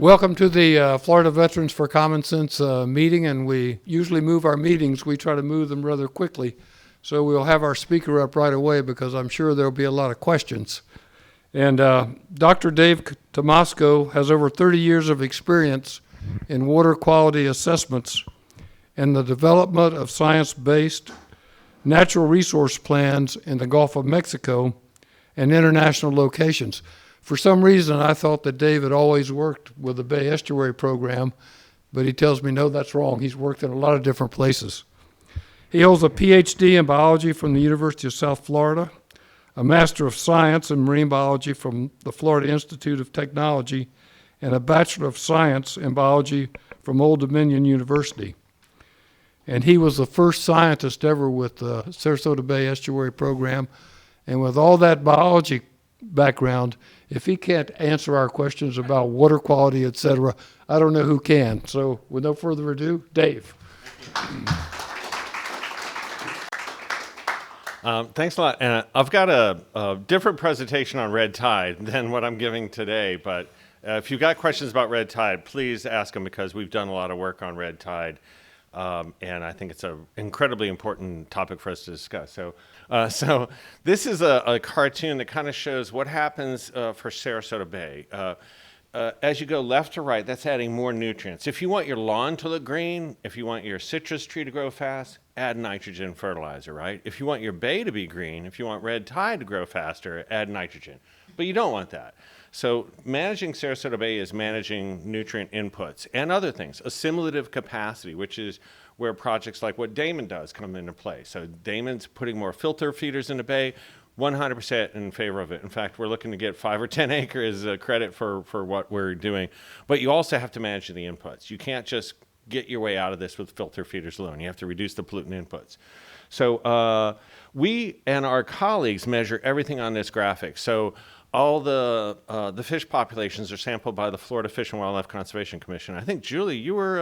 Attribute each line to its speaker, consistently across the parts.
Speaker 1: Welcome to the Florida Veterans for Common Sense meeting, and we usually move our meetings. We try to move them rather quickly, so we'll have our speaker up right away because I'm sure there'll be a lot of questions. And Dr. Dave Tomasko has over 30 years of experience in water quality assessments and the development of science-based natural resource plans in the Gulf of Mexico and international locations. For some reason, I thought that Dave had always worked with the Bay Estuary Program, but he tells me, no, that's wrong. He's worked in a lot of different places. He holds a Ph.D. in biology from the University of South Florida, a Master of Science in marine biology from the Florida Institute of Technology, and a Bachelor of Science in biology from Old Dominion University. And he was the first scientist ever with the Sarasota Bay Estuary Program. And with all that biology background, if he can't answer our questions about water quality, et cetera, I don't know who can. So with no further ado, Dave.
Speaker 2: Thanks a lot. And I've got a different presentation on red tide than what I'm giving today, but if you've got questions about red tide, please ask them because we've done a lot of work on red tide. And I think it's an incredibly important topic for us to discuss. So this is a cartoon that kind of shows what happens for Sarasota Bay. As you go left to right, that's adding more nutrients. If you want your lawn to look green, if you want your citrus tree to grow fast, add nitrogen fertilizer, right? If you want your bay to be green, if you want red tide to grow faster, add nitrogen. But you don't want that. So managing Sarasota Bay is managing nutrient inputs and other things, assimilative capacity, which is where projects like what Damon does come into play. So Damon's putting more filter feeders in the bay, 100% in favor of it. In fact, we're looking to get 5 or 10 acres credit for what we're doing. But you also have to manage the inputs. You can't just get your way out of this with filter feeders alone. You have to reduce the pollutant inputs. So we and our colleagues measure everything on this graphic. So all the fish populations are sampled by the Florida Fish and Wildlife Conservation Commission. I think, Julie, you were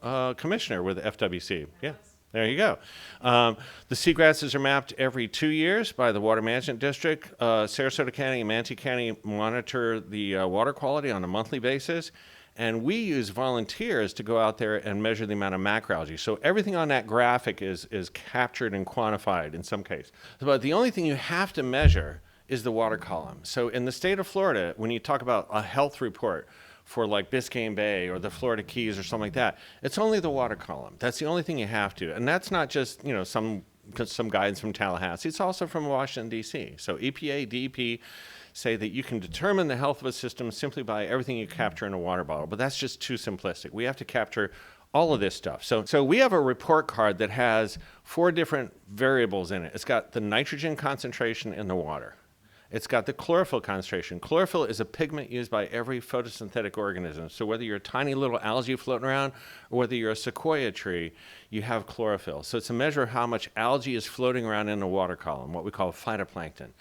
Speaker 2: a commissioner with the FWC. Yeah, there you go. The seagrasses are mapped every 2 years by the Water Management District. Sarasota County and Manatee County monitor the water quality on a monthly basis. And we use volunteers to go out there and measure the amount of macroalgae. So everything on that graphic is captured and quantified in some case. But the only thing you have to measure is the water column. So in the state of Florida, when you talk about a health report for like Biscayne Bay or the Florida Keys or something like that, it's only the water column. That's the only thing you have to. And that's not just, some guidance from Tallahassee. It's also from Washington, D.C. So EPA, DEP say that you can determine the health of a system simply by everything you capture in a water bottle. But that's just too simplistic. We have to capture all of this stuff. So we have a report card that has 4 different variables in it. It's got the nitrogen concentration in the water. It's got the chlorophyll concentration. Chlorophyll is a pigment used by every photosynthetic organism. So whether you're a tiny little algae floating around or whether you're a sequoia tree, you have chlorophyll. So it's a measure of how much algae is floating around in the water column, what we call phytoplankton.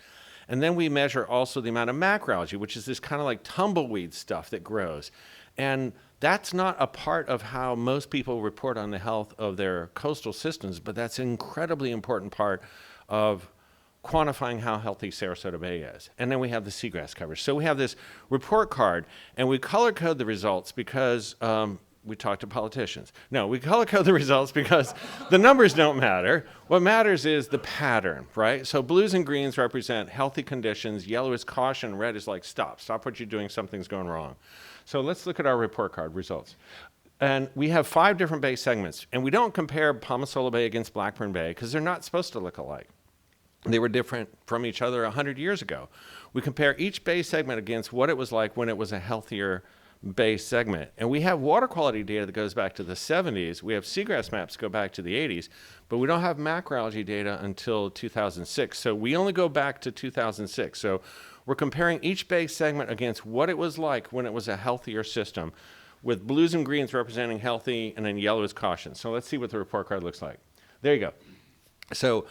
Speaker 2: And then we measure also the amount of macroalgae, which is this kind of like tumbleweed stuff that grows. And that's not a part of how most people report on the health of their coastal systems, but that's an incredibly important part of quantifying how healthy Sarasota Bay is. And then we have the seagrass coverage. So we have this report card, and we color code the results because we talk to politicians. No, we color code the results because the numbers don't matter. What matters is the pattern, right? So blues and greens represent healthy conditions. Yellow is caution. Red is like stop what you're doing. Something's going wrong. So let's look at our report card results. And we have 5 different bay segments. And we don't compare Tomasko Bay against Blackburn Bay because they're not supposed to look alike. They were different from each other 100 years ago. We compare each bay segment against what it was like when it was a healthier bay segment. And we have water quality data that goes back to the 70s. We have seagrass maps that go back to the 80s, but we don't have macroalgae data until 2006. So we only go back to 2006. So we're comparing each bay segment against what it was like when it was a healthier system, with blues and greens representing healthy and then yellow is caution. So let's see what the report card looks like. There you go. So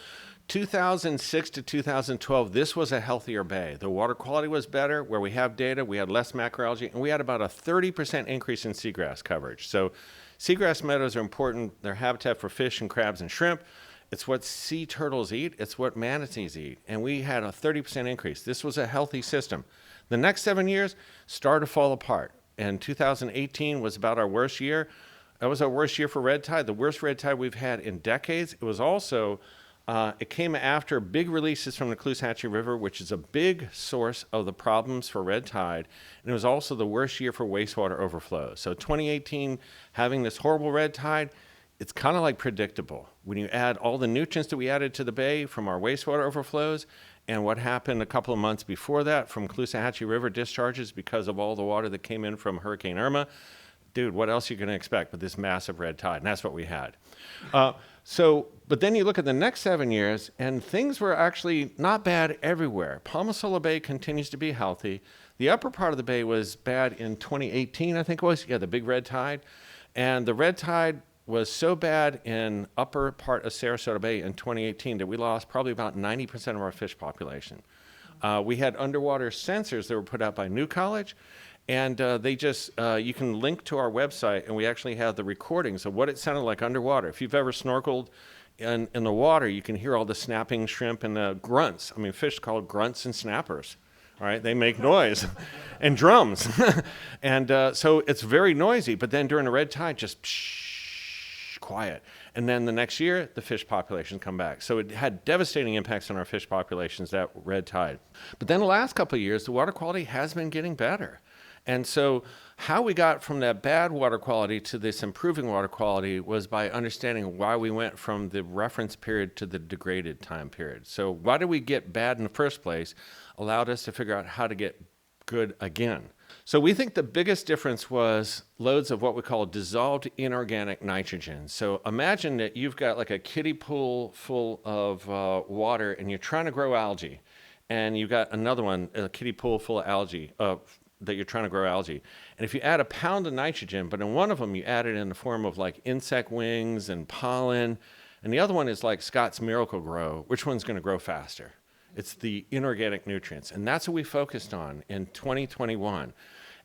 Speaker 2: 2006 to 2012, this was a healthier bay. The water quality was better. Where we have data, we had less macroalgae, and we had about a 30% increase in seagrass coverage. So seagrass meadows are important. They're habitat for fish and crabs and shrimp. It's what sea turtles eat. It's what manatees eat. And we had a 30% increase. This was a healthy system. The next 7 years started to fall apart. And 2018 was about our worst year. That was our worst year for red tide, the worst red tide we've had in decades. It was also, it came after big releases from the Caloosahatchee River, which is a big source of the problems for red tide. And it was also the worst year for wastewater overflow. So 2018, having this horrible red tide, it's kind of like predictable. When you add all the nutrients that we added to the bay from our wastewater overflows and what happened a couple of months before that from Caloosahatchee River discharges because of all the water that came in from Hurricane Irma, dude, what else are you going to expect but this massive red tide? And that's what we had. But then you look at the next 7 years, and things were actually not bad everywhere. Tomasko Bay continues to be healthy. The upper part of the bay was bad in 2018, I think it was. Yeah, the big red tide. And the red tide was so bad in upper part of Sarasota Bay in 2018 that we lost probably about 90% of our fish population. We had underwater sensors that were put out by New College, and you can link to our website, and we actually have the recordings of what it sounded like underwater. If you've ever snorkeled in the water, you can hear all the snapping shrimp and the grunts. I mean, fish called grunts and snappers. All right, they make noise and drums. And so it's very noisy, but then during the red tide, just quiet. And then the next year, the fish populations come back. So it had devastating impacts on our fish populations, that red tide. But then the last couple of years, the water quality has been getting better. And so how we got from that bad water quality to this improving water quality was by understanding why we went from the reference period to the degraded time period. So why did we get bad in the first place allowed us to figure out how to get good again. So we think the biggest difference was loads of what we call dissolved inorganic nitrogen. So imagine that you've got like a kiddie pool full of water and you're trying to grow algae. And you've got another one, a kiddie pool full of algae, that you're trying to grow algae. And if you add a pound of nitrogen, but in one of them you add it in the form of like insect wings and pollen, and the other one is like Scott's Miracle-Gro, which one's going to grow faster? It's the inorganic nutrients. And that's what we focused on in 2021.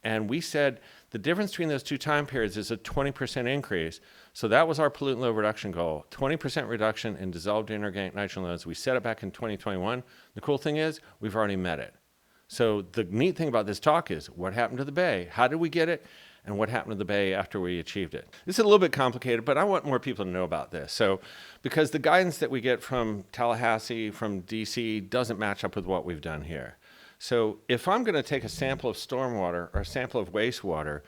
Speaker 2: And we said the difference between those two time periods is a 20% increase. So that was our pollutant load reduction goal, 20% reduction in dissolved inorganic nitrogen loads. We set it back in 2021. The cool thing is we've already met it. So the neat thing about this talk is what happened to the bay? How did we get it? And what happened to the bay after we achieved it? This is a little bit complicated, but I want more people to know about this. So because the guidance that we get from Tallahassee, from DC, doesn't match up with what we've done here. So if I'm going to take a sample of stormwater or a sample of wastewater,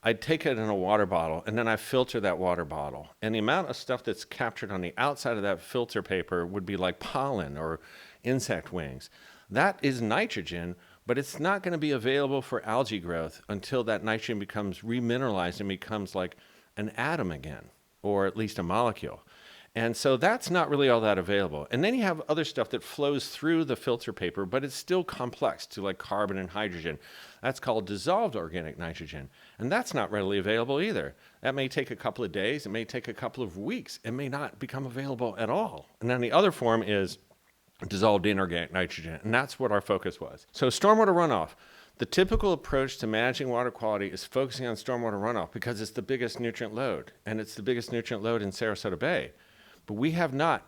Speaker 2: I'd take it in a water bottle, and then I filter that water bottle. And the amount of stuff that's captured on the outside of that filter paper would be like pollen or insect wings. That is nitrogen, but it's not going to be available for algae growth until that nitrogen becomes remineralized and becomes like an atom again, or at least a molecule. And so that's not really all that available. And then you have other stuff that flows through the filter paper, but it's still complex to like carbon and hydrogen. That's called dissolved organic nitrogen. And that's not readily available either. That may take a couple of days. It may take a couple of weeks. It may not become available at all. And then the other form is dissolved inorganic nitrogen. And that's what our focus was. So stormwater runoff. The typical approach to managing water quality is focusing on stormwater runoff because it's the biggest nutrient load. And it's the biggest nutrient load in Sarasota Bay. But we have not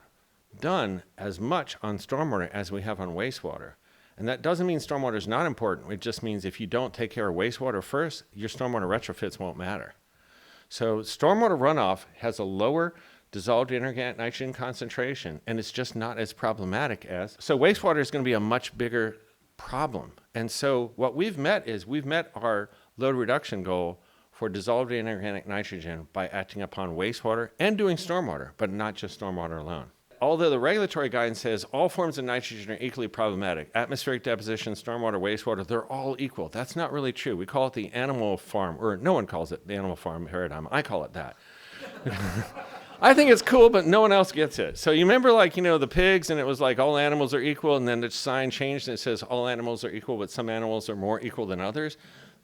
Speaker 2: done as much on stormwater as we have on wastewater. And that doesn't mean stormwater is not important. It just means if you don't take care of wastewater first, your stormwater retrofits won't matter. So stormwater runoff has a lower dissolved inorganic nitrogen concentration, and it's just not as problematic as. So wastewater is going to be a much bigger problem. And so what we've met is we've met our load reduction goal for dissolved inorganic nitrogen by acting upon wastewater and doing stormwater, but not just stormwater alone. Although the regulatory guidance says all forms of nitrogen are equally problematic, atmospheric deposition, stormwater, wastewater, they're all equal. That's not really true. We call it the animal farm, or no one calls it the animal farm paradigm. I call it that. I think it's cool, but no one else gets it. So you remember the pigs, and it was like all animals are equal, and then the sign changed and it says all animals are equal, but some animals are more equal than others?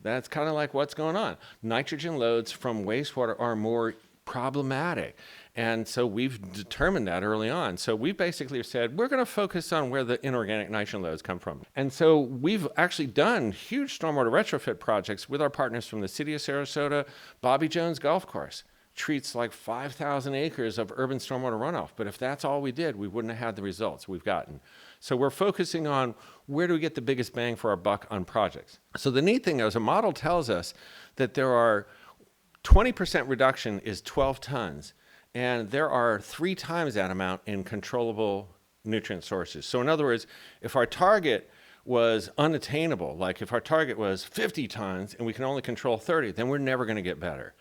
Speaker 2: That's kind of like what's going on. Nitrogen loads from wastewater are more problematic. And so we've determined that early on. So we basically said, we're going to focus on where the inorganic nitrogen loads come from. And so we've actually done huge stormwater retrofit projects with our partners from the city of Sarasota. Bobby Jones Golf Course treats like 5,000 acres of urban stormwater runoff. But if that's all we did, we wouldn't have had the results we've gotten. So we're focusing on where do we get the biggest bang for our buck on projects. So the neat thing is a model tells us that there are 20% reduction is 12 tons, and there are 3 times that amount in controllable nutrient sources. So in other words, if our target was unattainable, like if our target was 50 tons and we can only control 30, then we're never going to get better.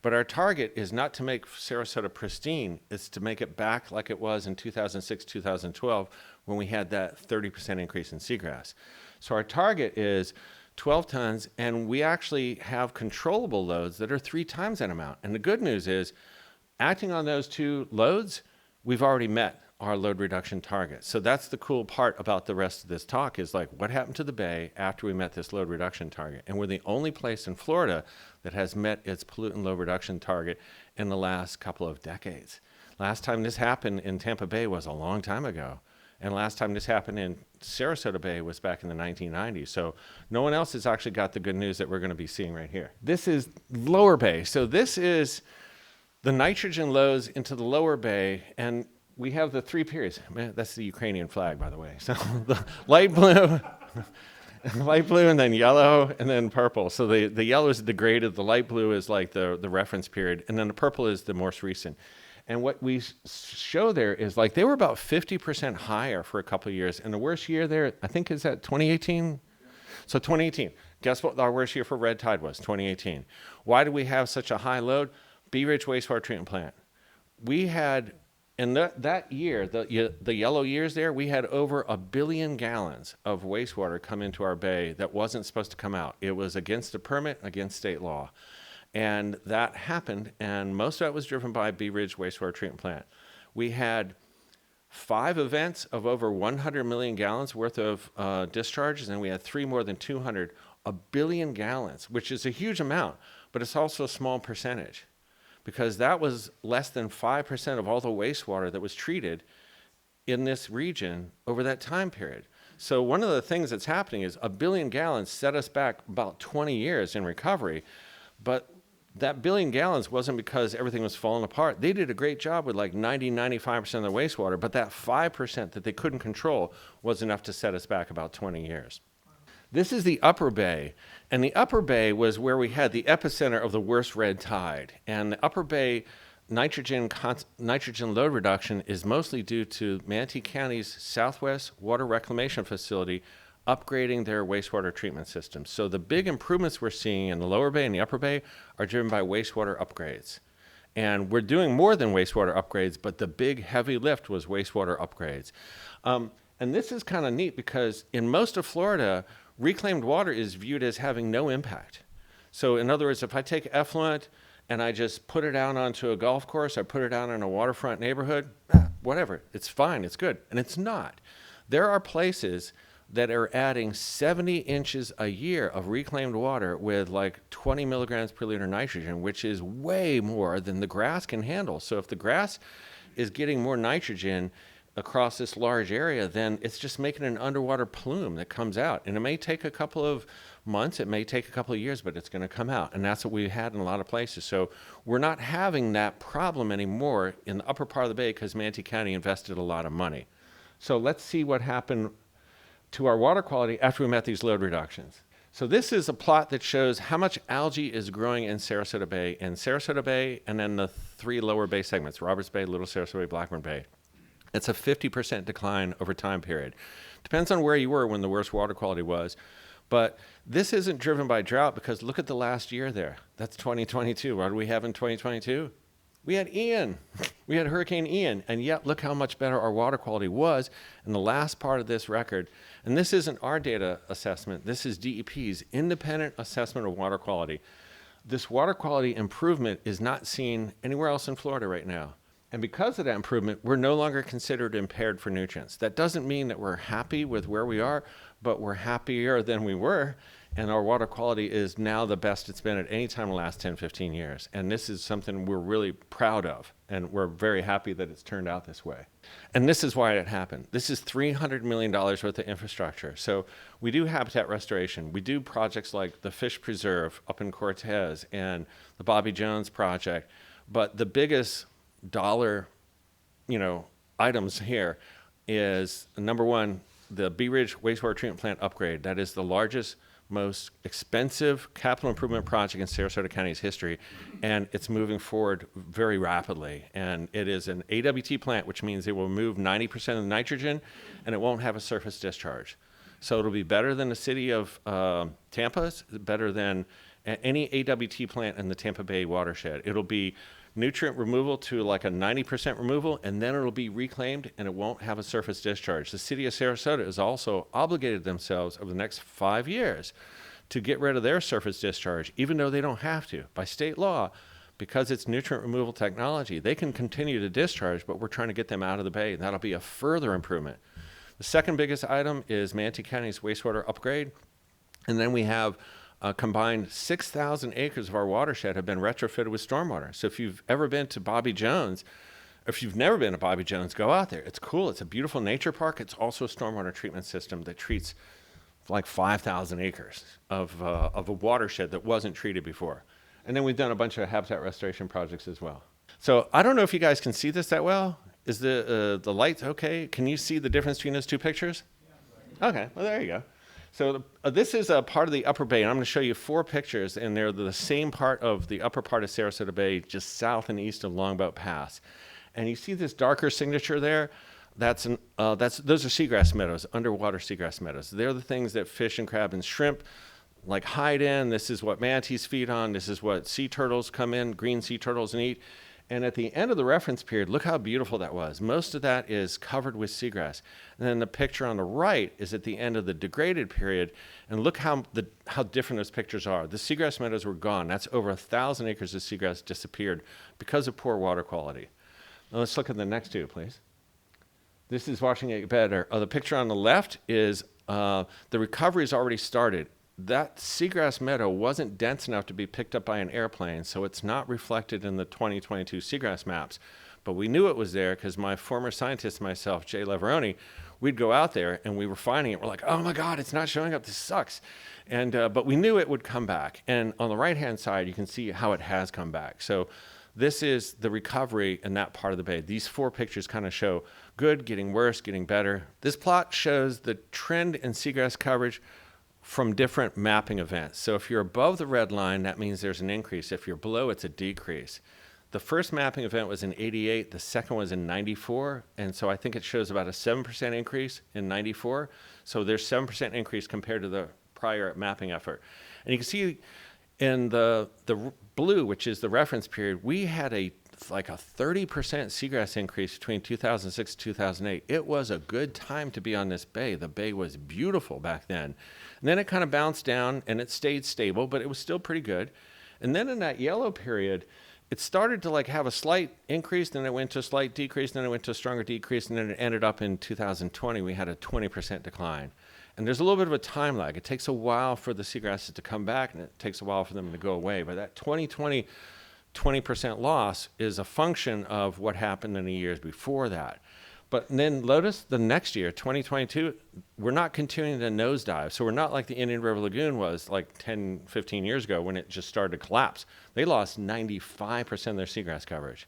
Speaker 2: But our target is not to make Sarasota pristine, it's to make it back like it was in 2006, 2012, when we had that 30% increase in seagrass. So our target is 12 tons, and we actually have controllable loads that are 3 times that amount. And the good news is, acting on those 2 loads, we've already met our load reduction target. So that's the cool part about the rest of this talk is like, what happened to the bay after we met this load reduction target? And we're the only place in Florida that has met its pollutant load reduction target in the last couple of decades. Last time this happened in Tampa Bay was a long time ago. And last time this happened in Sarasota Bay was back in the 1990s. So no one else has actually got the good news that we're going to be seeing right here. This is lower bay. So this is the nitrogen loads into the lower bay, and we have the 3 periods. Man, that's the Ukrainian flag, by the way. So the light blue, light blue, and then yellow, and then purple. So the yellow is degraded, the light blue is like the reference period, and then the purple is the most recent. And what we show there is like they were about 50% higher for a couple of years. And the worst year there, I think, is at 2018. So 2018, guess what our worst year for red tide was? 2018. Why do we have such a high load? Bee Ridge Wastewater Treatment Plant. We had, in that year, the yellow years there, we had over 1 billion gallons of wastewater come into our bay that wasn't supposed to come out. It was against the permit, against state law. And that happened, and most of that was driven by Bee Ridge Wastewater Treatment Plant. We had 5 events of over 100 million gallons worth of discharges, and we had 3 more than 200, 1 billion gallons, which is a huge amount, but it's also a small percentage because that was less than 5% of all the wastewater that was treated in this region over that time period. So one of the things that's happening is 1 billion gallons set us back about 20 years in recovery, but that 1 billion gallons wasn't because everything was falling apart. They did a great job with like 95% of the wastewater, but that 5% that they couldn't control was enough to set us back about 20 years. This is the upper bay, and the upper bay was where we had the epicenter of the worst red tide. And the upper bay nitrogen load reduction is mostly due to Manatee County's Southwest Water Reclamation Facility upgrading their wastewater treatment systems. So the big improvements we're seeing in the lower bay and the upper bay are driven by wastewater upgrades. And we're doing more than wastewater upgrades, but the big heavy lift was wastewater upgrades. And this is kind of neat because in most of Florida, reclaimed water is viewed as having no impact. So in other words, if I take effluent and I just put it out onto a golf course, I put it out in a waterfront neighborhood, whatever, it's fine, it's good. And it's not. There are places that are adding 70 inches a year of reclaimed water with like 20 milligrams per liter nitrogen, which is way more than the grass can handle. So if the grass is getting more nitrogen across this large area, then it's just making an underwater plume that comes out. And it may take a couple of months, it may take a couple of years, but it's going to come out. And that's what we had in a lot of places. So we're not having that problem anymore in the upper part of the bay because Manatee County invested a lot of money. So let's see what happened to our water quality after we met these load reductions. So this is a plot that shows how much algae is growing in Sarasota Bay, and then the 3 lower bay segments, Roberts Bay, Little Sarasota Bay, Blackburn Bay. It's a 50% decline over time period. Depends on where you were when the worst water quality was. But this isn't driven by drought because look at the last year there. That's 2022. What do we have in 2022? We had Ian. We had Hurricane Ian. And yet look how much better our water quality was in the last part of this record. And this isn't our data assessment. This is DEP's independent assessment of water quality. This water quality improvement is not seen anywhere else in Florida right now. And because of that improvement, we're no longer considered impaired for nutrients. That doesn't mean that we're happy with where we are, but we're happier than we were. And our water quality is now the best it's been at any time in the last 10, 15 years. And this is something we're really proud of. And we're very happy that it's turned out this way. And this is why it happened. This is $300 million worth of infrastructure. So we do habitat restoration. We do projects like the Fish Preserve up in Cortez and the Bobby Jones project. But the biggest dollar, items here is, number one, the Bee Ridge wastewater treatment plant upgrade. That is the largest, most expensive capital improvement project in Sarasota County's history, and it's moving forward very rapidly. And it is an AWT plant, which means it will remove 90% of the nitrogen, and it won't have a surface discharge. So it'll be better than the city of Tampa, better than any AWT plant in the Tampa Bay watershed. It'll be nutrient removal to like a 90% removal, and then it'll be reclaimed and it won't have a surface discharge. The city of Sarasota has also obligated themselves over the next 5 years to get rid of their surface discharge, even though they don't have to. By state law, because it's nutrient removal technology, they can continue to discharge, but we're trying to get them out of the bay, and that'll be a further improvement. The second biggest item is Manatee County's wastewater upgrade, and then we have combined 6,000 acres of our watershed have been retrofitted with stormwater. So if you've ever been to Bobby Jones, or if you've never been to Bobby Jones, go out there. It's cool. It's a beautiful nature park. It's also a stormwater treatment system that treats like 5,000 acres of a watershed that wasn't treated before. And then we've done a bunch of habitat restoration projects as well. So I don't know if you guys can see this that well. Is the lights okay? Can you see the difference between those two pictures? Okay, well, there you go. So this is a part of the upper bay, and I'm going to show you 4 pictures, and they're the same part of the upper part of Sarasota Bay, just south and east of Longboat Pass. And you see this darker signature there? Those are seagrass meadows, underwater seagrass meadows. They're the things that fish and crab and shrimp like hide in. This is what manatees feed on. This is what sea turtles come in, green sea turtles, and eat. And at the end of the reference period, look how beautiful that was. Most of that is covered with seagrass. And then the picture on the right is at the end of the degraded period. And look how different those pictures are. The seagrass meadows were gone. That's over 1,000 acres of seagrass disappeared because of poor water quality. Now let's look at the next 2, please. This is watching it better. The picture on the left is the recovery has already started. That seagrass meadow wasn't dense enough to be picked up by an airplane, so it's not reflected in the 2022 seagrass maps. But we knew it was there because my former scientist and myself, Jay Leveroni, we'd go out there and we were finding it. We're like, oh my God, it's not showing up. This sucks. And but we knew it would come back. And on the right-hand side, you can see how it has come back. So this is the recovery in that part of the bay. These 4 pictures kind of show good, getting worse, getting better. This plot shows the trend in seagrass coverage from different mapping events. So if you're above the red line, that means there's an increase. If you're below, it's a decrease. The first mapping event was in 88, the second was in 94, and so I think it shows about a 7% increase in 94. So there's 7% increase compared to the prior mapping effort. And you can see in the blue, which is the reference period, we had like a 30% seagrass increase between 2006 and 2008. It was a good time to be on this bay. The bay was beautiful back then. And then it kind of bounced down and it stayed stable, but it was still pretty good. And then in that yellow period, it started to like have a slight increase, then it went to a slight decrease, then it went to a stronger decrease, and then it ended up in 2020, we had a 20% decline. And there's a little bit of a time lag. It takes a while for the seagrasses to come back, and it takes a while for them to go away. But that 2020 20% loss is a function of what happened in the years before that. But then notice the next year, 2022, we're not continuing to nosedive. So we're not like the Indian River Lagoon was like 10, 15 years ago when it just started to collapse. They lost 95% of their seagrass coverage.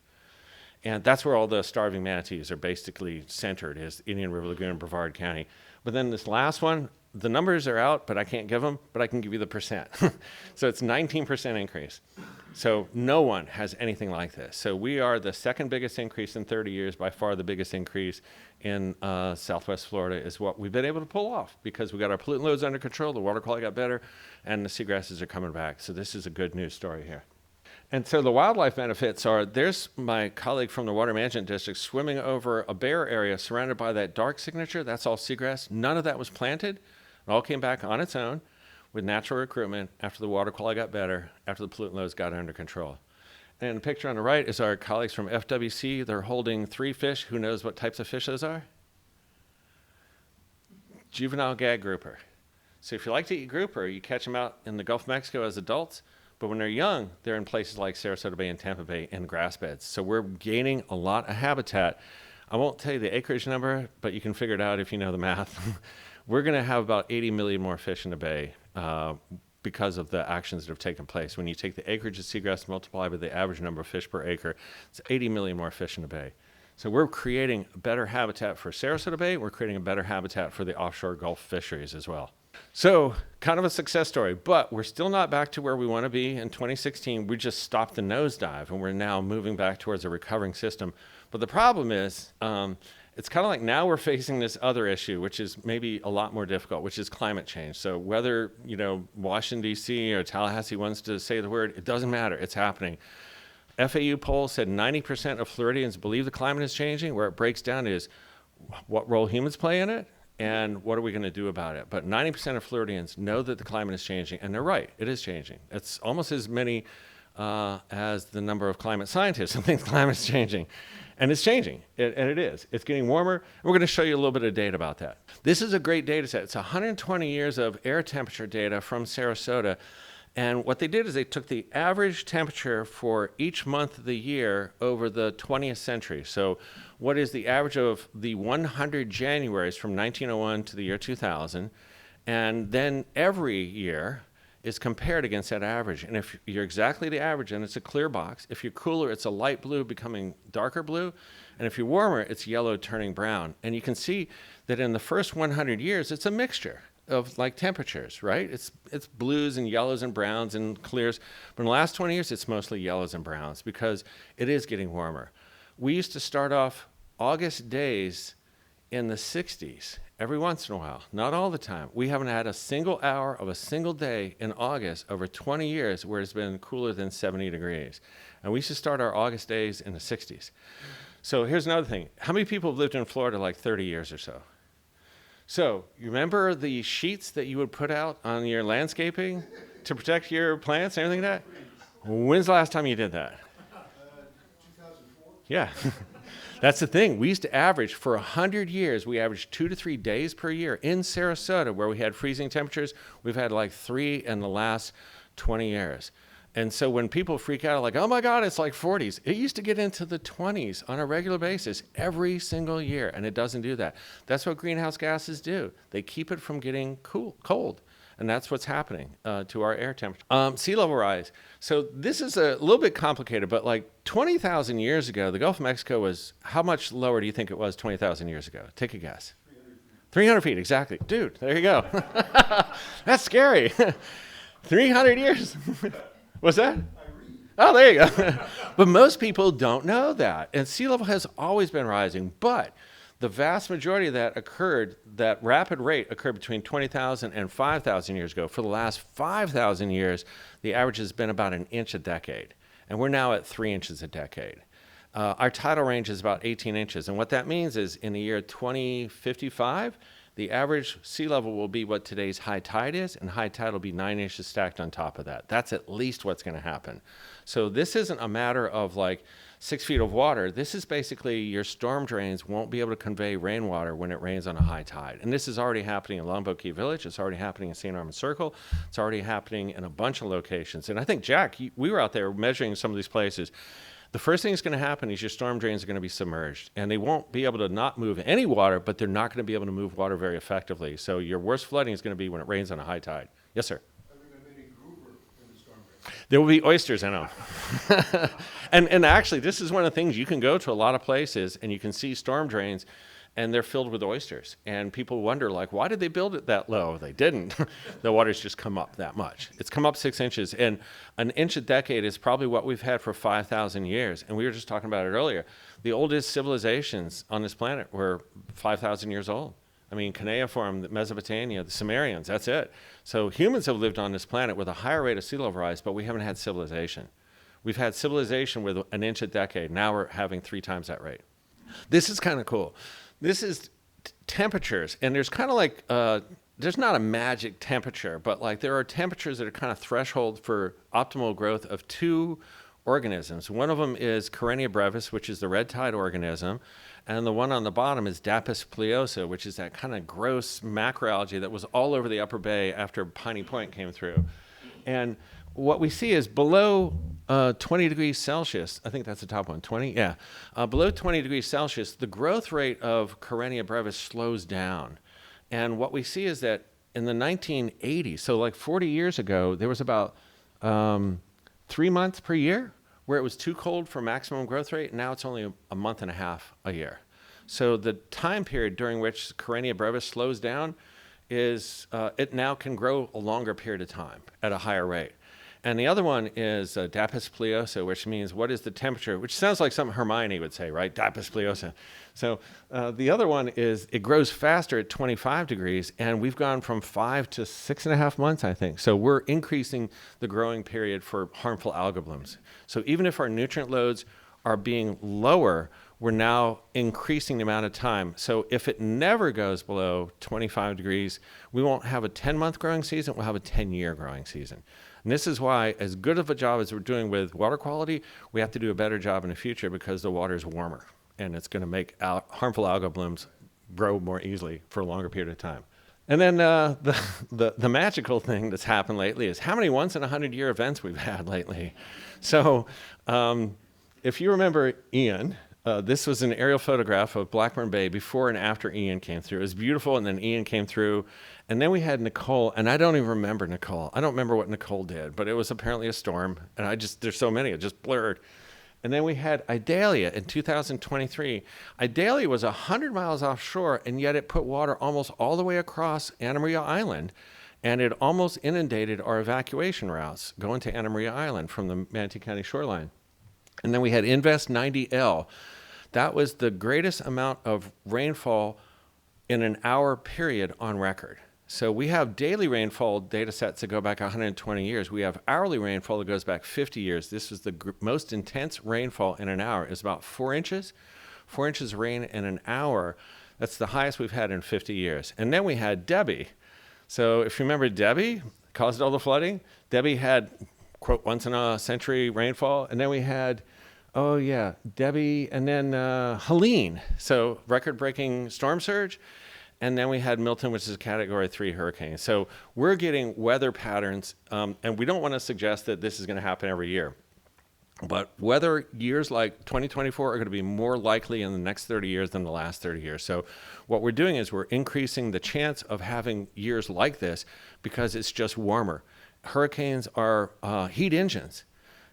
Speaker 2: And that's where all the starving manatees are basically centered, is Indian River Lagoon and Brevard County. But then this last one, the numbers are out, but I can't give them, but I can give you the percent. So it's 19% increase. So no one has anything like this. So we are the second biggest increase in 30 years, by far the biggest increase in Southwest Florida is what we've been able to pull off because we got our pollutant loads under control, the water quality got better, and the seagrasses are coming back. So this is a good news story here. And so the wildlife benefits are, there's my colleague from the Water Management District swimming over a bare area surrounded by that dark signature. That's all seagrass. None of that was planted. It all came back on its own with natural recruitment after the water quality got better, after the pollutant loads got under control. And the picture on the right is our colleagues from FWC. They're holding 3 fish. Who knows what types of fish those are? Juvenile gag grouper. So if you like to eat grouper, you catch them out in the Gulf of Mexico as adults. But when they're young, they're in places like Sarasota Bay and Tampa Bay in grass beds. So we're gaining a lot of habitat. I won't tell you the acreage number, but you can figure it out if you know the math. We're going to have about 80 million more fish in the bay because of the actions that have taken place. When you take the acreage of seagrass, multiply by the average number of fish per acre, it's 80 million more fish in the bay. So we're creating a better habitat for Sarasota Bay. We're creating a better habitat for the offshore Gulf fisheries as well. So kind of a success story, but we're still not back to where we want to be in 2016. We just stopped the nosedive, and we're now moving back towards a recovering system. But the problem is, it's kind of like now we're facing this other issue, which is maybe a lot more difficult, which is climate change. So whether, Washington, D.C. or Tallahassee wants to say the word, it doesn't matter. It's happening. FAU poll said 90% of Floridians believe the climate is changing. Where it breaks down is what role humans play in it and what are we going to do about it. But 90% of Floridians know that the climate is changing, and they're right. It is changing. It's almost as many as the number of climate scientists who think the climate is changing. And it's changing, and it is. It's getting warmer, and we're going to show you a little bit of data about that. This is a great data set. It's 120 years of air temperature data from Sarasota, and what they did is they took the average temperature for each month of the year over the 20th century. So what is the average of the 100 Januaries from 1901 to the year 2000, and then every year is compared against that average. And if you're exactly the average, then it's a clear box. If you're cooler, it's a light blue becoming darker blue. And if you're warmer, it's yellow turning brown. And you can see that in the first 100 years, it's a mixture of like temperatures, right? It's blues and yellows and browns and clears. But in the last 20 years, it's mostly yellows and browns because it is getting warmer. We used to start off August days in the 60s. Every once in a while, not all the time. We haven't had a single hour of a single day in August over 20 years where it's been cooler than 70 degrees. And we used to start our August days in the 60s. So here's another thing. How many people have lived in Florida like 30 years or so? So you remember the sheets that you would put out on your landscaping to protect your plants and everything like that? When's the last time you did that?
Speaker 3: 2004.
Speaker 2: Yeah. That's the thing. We used to average, for 100 years, we averaged 2 to 3 days per year in Sarasota where we had freezing temperatures. We've had like 3 in the last 20 years. And so when people freak out, like, oh my God, it's like 40s. It used to get into the 20s on a regular basis every single year, and it doesn't do that. That's what greenhouse gases do. They keep it from getting cold. And that's what's happening to our air temperature. Sea level rise. So this is a little bit complicated, but like 20,000 years ago, the Gulf of Mexico was, how much lower do you think it was 20,000 years ago? Take a guess. 300 feet, exactly. Dude, there you go. That's scary. 300 years. What's that? Oh, there you go. But most people don't know that. And sea level has always been rising, but the vast majority of that occurred, that rapid rate occurred between 20,000 and 5,000 years ago. For the last 5,000 years, the average has been about an inch a decade. And we're now at 3 inches a decade. Our tidal range is about 18 inches. And what that means is in the year 2055, the average sea level will be what today's high tide is, and high tide will be 9 inches stacked on top of that. That's at least what's going to happen. So this isn't a matter of like 6 feet of water. This is basically your storm drains won't be able to convey rainwater when it rains on a high tide. And this is already happening in Longboat Key Village. It's already happening in St. Armand Circle. It's already happening in a bunch of locations. And I think, Jack, we were out there measuring some of these places. The first thing that's going to happen is your storm drains are going to be submerged, and they won't be able to not move any water, but they're not going to be able to move water very effectively. So your worst flooding is going to be when it rains on a high tide. Yes, sir?
Speaker 3: Are there going to be any grouper in the storm drain?
Speaker 2: There will be oysters in them. and actually, this is one of the things. You can go to a lot of places, and you can see storm drains, and they're filled with oysters. And people wonder, like, why did they build it that low? They didn't. The water's just come up that much. It's come up 6 inches. And an inch a decade is probably what we've had for 5,000 years. And we were just talking about it earlier. The oldest civilizations on this planet were 5,000 years old. I mean, cuneiform, Mesopotamia, the Sumerians, that's it. So humans have lived on this planet with a higher rate of sea level rise, but we haven't had civilization. We've had civilization with an inch a decade. Now we're having 3 times that rate. This is kind of cool. This is temperatures, and there's kind of like, there's not a magic temperature, but like there are temperatures that are kind of threshold for optimal growth of 2 organisms. One of them is Karenia brevis, which is the red tide organism, and the one on the bottom is Dapis pleosa, which is that kind of gross macroalgae that was all over the upper bay after Piney Point came through. And what we see is below 20 degrees Celsius, I think that's the top one, 20? Yeah. Below 20 degrees Celsius, the growth rate of Karenia brevis slows down. And what we see is that in the 1980s, so like 40 years ago, there was about 3 months per year where it was too cold for maximum growth rate, now it's only a month and a half a year. So the time period during which Karenia brevis slows down is it now can grow a longer period of time at a higher rate. And the other one is Dapis pleosa, which means what is the temperature, which sounds like something Hermione would say, right? Dapis pleosa. So the other one is it grows faster at 25 degrees, and we've gone from 5 to 6.5 months, I think. So we're increasing the growing period for harmful algal blooms. So even if our nutrient loads are being lower, we're now increasing the amount of time. So if it never goes below 25 degrees, we won't have a 10-month growing season, we'll have a 10-year growing season. And this is why, as good of a job as we're doing with water quality, we have to do a better job in the future because the water is warmer and it's going to make harmful algal blooms grow more easily for a longer period of time. And then the magical thing that's happened lately is how many once in 100-year events we've had lately. So if you remember Ian, this was an aerial photograph of Blackburn Bay before and after Ian came through. It was beautiful, and then Ian came through. And then we had Nicole, and I don't even remember Nicole. I don't remember what Nicole did, but it was apparently a storm, and there's so many, it just blurred. And then we had Idalia in 2023. Idalia was 100 miles offshore, and yet it put water almost all the way across Anna Maria Island, and it almost inundated our evacuation routes going to Anna Maria Island from the Manatee County shoreline. And then we had Invest 90L. That was the greatest amount of rainfall in an hour period on record. So we have daily rainfall data sets that go back 120 years. We have hourly rainfall that goes back 50 years. This is the most intense rainfall in an hour. It's about 4 inches. 4 inches of rain in an hour. That's the highest we've had in 50 years. And then we had Debbie. So if you remember Debbie, caused all the flooding. Debbie had, quote, once in a century rainfall. And then we had, Debbie, and then Helene. So record-breaking storm surge. And then we had Milton, which is a Category 3 hurricane. So we're getting weather patterns, and we don't want to suggest that this is going to happen every year. But weather years like 2024 are going to be more likely in the next 30 years than the last 30 years. So what we're doing is we're increasing the chance of having years like this because it's just warmer. Hurricanes are heat engines.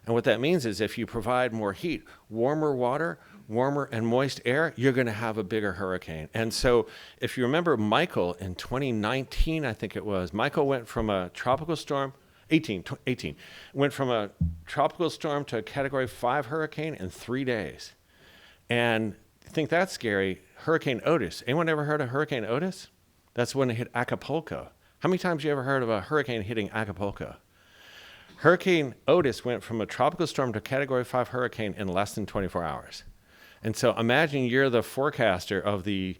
Speaker 2: And what that means is if you provide more heat, warmer water, warmer and moist air, you're going to have a bigger hurricane. And so if you remember Michael in 2019, I think it was, Michael went from a tropical storm, 18, went from a tropical storm to a Category 5 hurricane in 3 days. And I think that's scary. Hurricane Otis. Anyone ever heard of Hurricane Otis? That's when it hit Acapulco. How many times have you ever heard of a hurricane hitting Acapulco? Hurricane Otis went from a tropical storm to a Category 5 hurricane in less than 24 hours. And so imagine you're the forecaster of the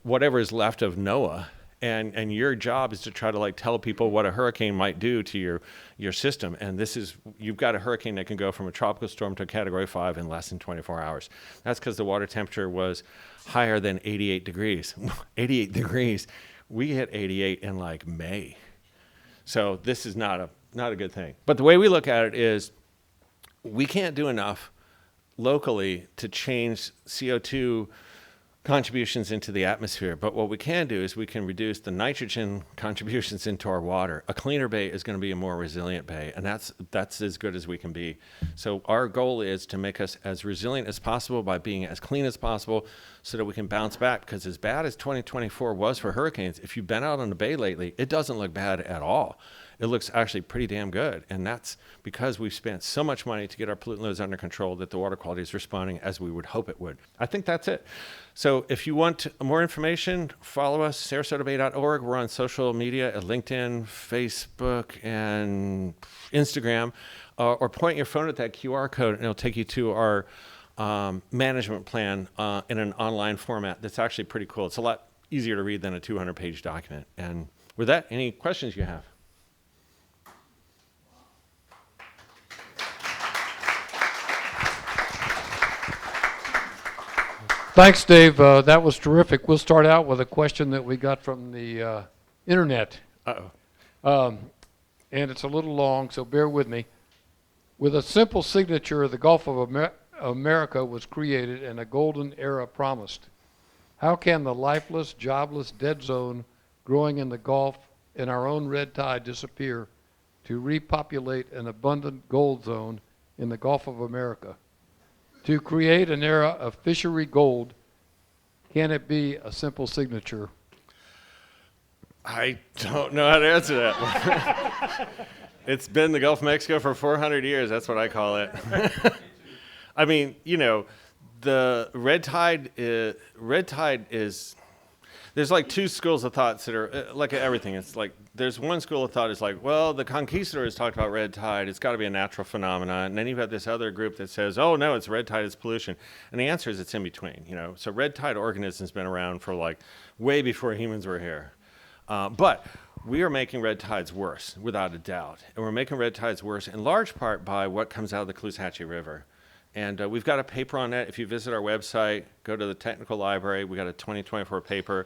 Speaker 2: whatever is left of NOAA, and your job is to try to tell people what a hurricane might do to your system. And you've got a hurricane that can go from a tropical storm to a Category 5 in less than 24 hours. That's because the water temperature was higher than 88 degrees. 88 degrees. We hit 88 in May. So this is not a good thing. But the way we look at it is we can't do enough locally to change CO2 contributions into the atmosphere. But what we can do is we can reduce the nitrogen contributions into our water. A cleaner bay is going to be a more resilient bay, and that's as good as we can be. So our goal is to make us as resilient as possible by being as clean as possible so that we can bounce back, because as bad as 2024 was for hurricanes, if you've been out on the bay lately, it doesn't look bad at all. It looks actually pretty damn good. And that's because we've spent so much money to get our pollutant loads under control that the water quality is responding as we would hope it would. I think that's it. So if you want more information, follow us, sarasotobay.org. We're on social media at LinkedIn, Facebook, and Instagram. Or point your phone at that QR code, and it'll take you to our management plan in an online format that's actually pretty cool. It's a lot easier to read than a 200-page document. And with that, any questions you have?
Speaker 1: Thanks, Dave. That was terrific. We'll start out with a question that we got from the internet.
Speaker 2: Uh-oh.
Speaker 1: And it's a little long, so bear with me. With a simple signature, the Gulf of America was created and a golden era promised. How can the lifeless, jobless, dead zone growing in the Gulf and our own red tide disappear to repopulate an abundant gold zone in the Gulf of America. To create an era of fishery gold, can it be a simple signature?
Speaker 2: I don't know how to answer that. It's been the Gulf of Mexico for 400 years. That's what I call it. I mean, you know, the red tide is, there's like two schools of thoughts that are like everything. It's like, there's one school of thought is like, well, the conquistadors talked about red tide. It's got to be a natural phenomenon. And then you've got this other group that says, oh, no, it's red tide, it's pollution. And the answer is it's in between, you know. So red tide organisms been around for like way before humans were here. But we are making red tides worse, without a doubt. And we're making red tides worse in large part by what comes out of the Caloosahatchee River. And we've got a paper on that. If you visit our website, go to the technical library, we got a 2024 paper.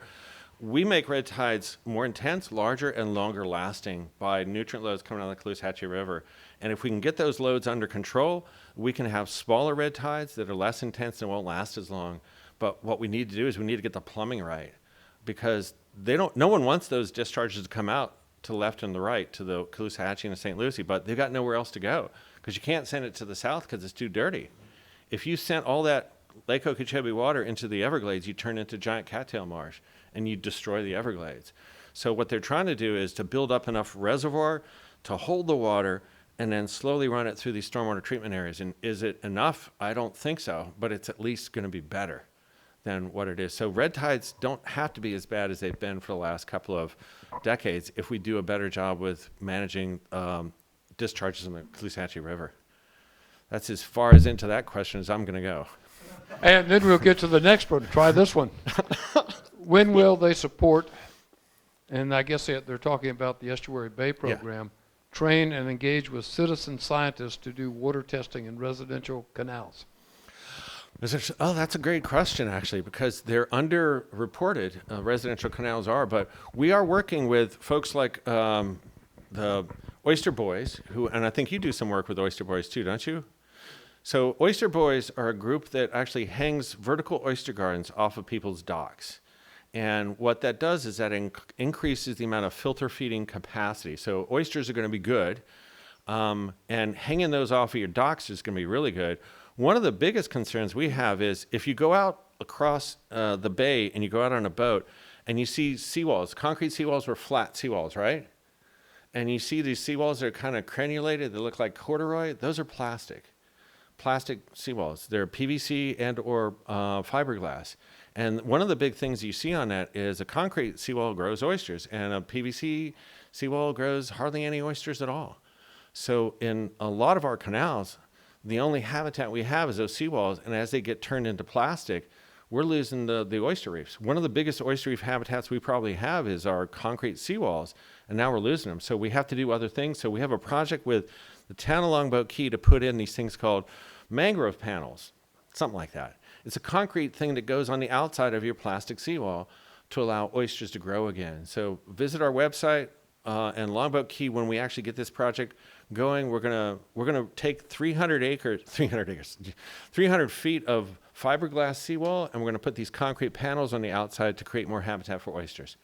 Speaker 2: We make red tides more intense, larger, and longer lasting by nutrient loads coming out of the Caloosahatchee River. And if we can get those loads under control, we can have smaller red tides that are less intense and won't last as long. But what we need to do is we need to get the plumbing right, because no one wants those discharges to come out to the left and the right, to the Caloosahatchee and the St. Lucie, but they've got nowhere else to go because you can't send it to the south because it's too dirty. If you sent all that Lake Okeechobee water into the Everglades, you turn into giant cattail marsh and you destroy the Everglades. So what they're trying to do is to build up enough reservoir to hold the water and then slowly run it through these stormwater treatment areas. And is it enough? I don't think so, but it's at least going to be better than what it is. So red tides don't have to be as bad as they've been for the last couple of decades if we do a better job with managing discharges in the Caloosahatchee River. That's as far as into that question as I'm going to go.
Speaker 1: And then we'll get to the next one. Try this one. When will they support, and I guess they're talking about the Estuary Bay Program, train and engage with citizen scientists to do water testing in residential canals?
Speaker 2: Oh, that's a great question, actually, because they're underreported, residential canals are, but we are working with folks like the Oyster Boys, and I think you do some work with Oyster Boys too, don't you? So Oyster Boys are a group that actually hangs vertical oyster gardens off of people's docks. And what that does is that increases the amount of filter feeding capacity. So oysters are going to be good, and hanging those off of your docks is going to be really good. One of the biggest concerns we have is if you go out across the bay and you go out on a boat and you see seawalls, concrete seawalls were flat seawalls, right? And you see these seawalls that are kind of crenulated, they look like corduroy, those are plastic seawalls. They're PVC and or fiberglass. And one of the big things you see on that is a concrete seawall grows oysters and a PVC seawall grows hardly any oysters at all. So in a lot of our canals, the only habitat we have is those seawalls, and as they get turned into plastic, we're losing the oyster reefs. One of the biggest oyster reef habitats we probably have is our concrete seawalls, and now we're losing them. So we have to do other things. So we have a project with the town of Longboat Key to put in these things called mangrove panels, something like that. It's a concrete thing that goes on the outside of your plastic seawall to allow oysters to grow again. So visit our website, and Longboat Key, when we actually get this project going, we're gonna take 300 feet of fiberglass seawall, and we're gonna put these concrete panels on the outside to create more habitat for oysters.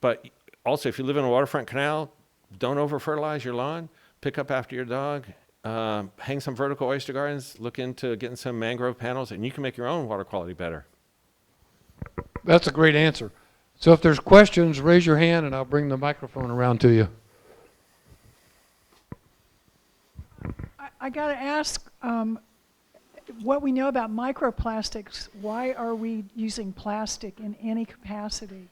Speaker 2: But also, if you live in a waterfront canal, don't over-fertilize your lawn. Pick up after your dog. Hang some vertical oyster gardens. Look into getting some mangrove panels, and you can make your own water quality better.
Speaker 1: That's a great answer. So if there's questions, raise your hand and I'll bring the microphone around to you.
Speaker 4: I got to ask, what we know about microplastics, why are we using plastic in any capacity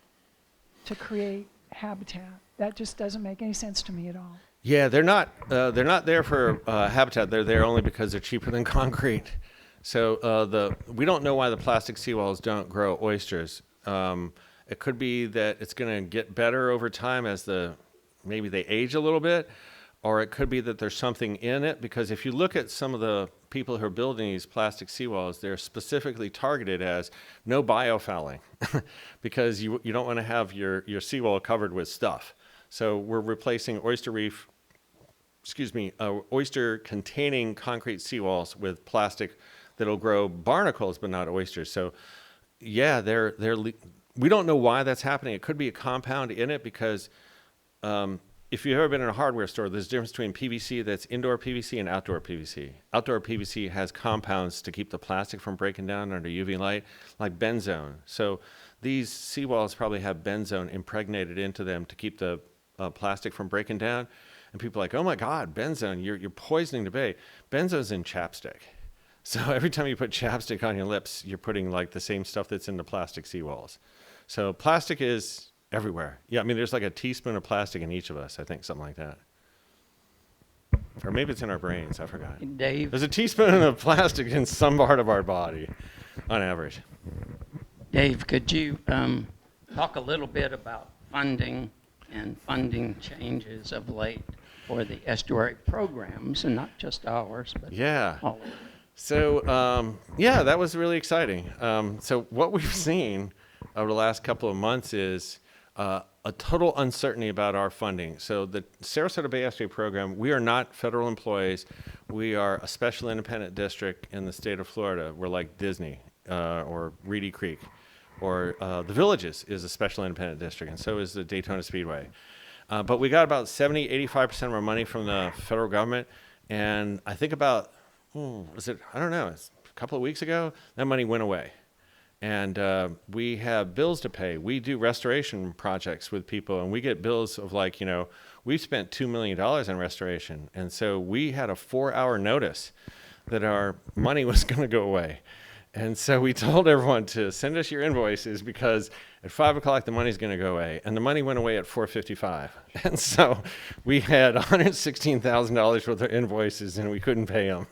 Speaker 4: to create habitat? That just doesn't make any sense to me at all.
Speaker 2: Yeah, they're not there for habitat. They're there only because they're cheaper than concrete. So we don't know why the plastic seawalls don't grow oysters. It could be that it's going to get better over time as maybe they age a little bit, or it could be that there's something in it, because if you look at some of the people who are building these plastic seawalls, they're specifically targeted as no biofouling because you don't want to have your seawall covered with stuff. So we're replacing oyster containing concrete seawalls with plastic that'll grow barnacles but not oysters. So yeah, we don't know why that's happening. It could be a compound in it because if you've ever been in a hardware store, there's a difference between PVC that's indoor PVC and outdoor PVC. Outdoor PVC has compounds to keep the plastic from breaking down under UV light, like benzone. So these seawalls probably have benzone impregnated into them to keep the plastic from breaking down. And people are like, oh my God, benzone, you're poisoning the bay. Benzone's in chapstick. So every time you put chapstick on your lips, you're putting like the same stuff that's in the plastic seawalls. So plastic is everywhere. Yeah, I mean, there's like a teaspoon of plastic in each of us, I think, something like that. Or maybe it's in our brains, I forgot.
Speaker 5: Dave,
Speaker 2: There's a teaspoon of plastic in some part of our body, on average.
Speaker 5: Dave, could you talk a little bit about funding and funding changes of late for the estuary programs, and not just ours, but
Speaker 2: Yeah.
Speaker 5: all of them?
Speaker 2: So, yeah, that was really exciting. So what we've seen over the last couple of months is a total uncertainty about our funding. So the Sarasota Bay Estuary Program, we are not federal employees. We are a special independent district in the state of Florida. We're like Disney or Reedy Creek, or the Villages is a special independent district, and so is the Daytona Speedway. But we got about 85% of our money from the federal government, and I think about, I don't know, it's a couple of weeks ago, that money went away. And we have bills to pay. We do restoration projects with people, and we get bills of like, we spent $2 million on restoration. And so we had a 4-hour notice that our money was going to go away. And so we told everyone to send us your invoices because at 5 o'clock the money's going to go away. And the money went away at 4:55. And so we had $116,000 worth of invoices and we couldn't pay them.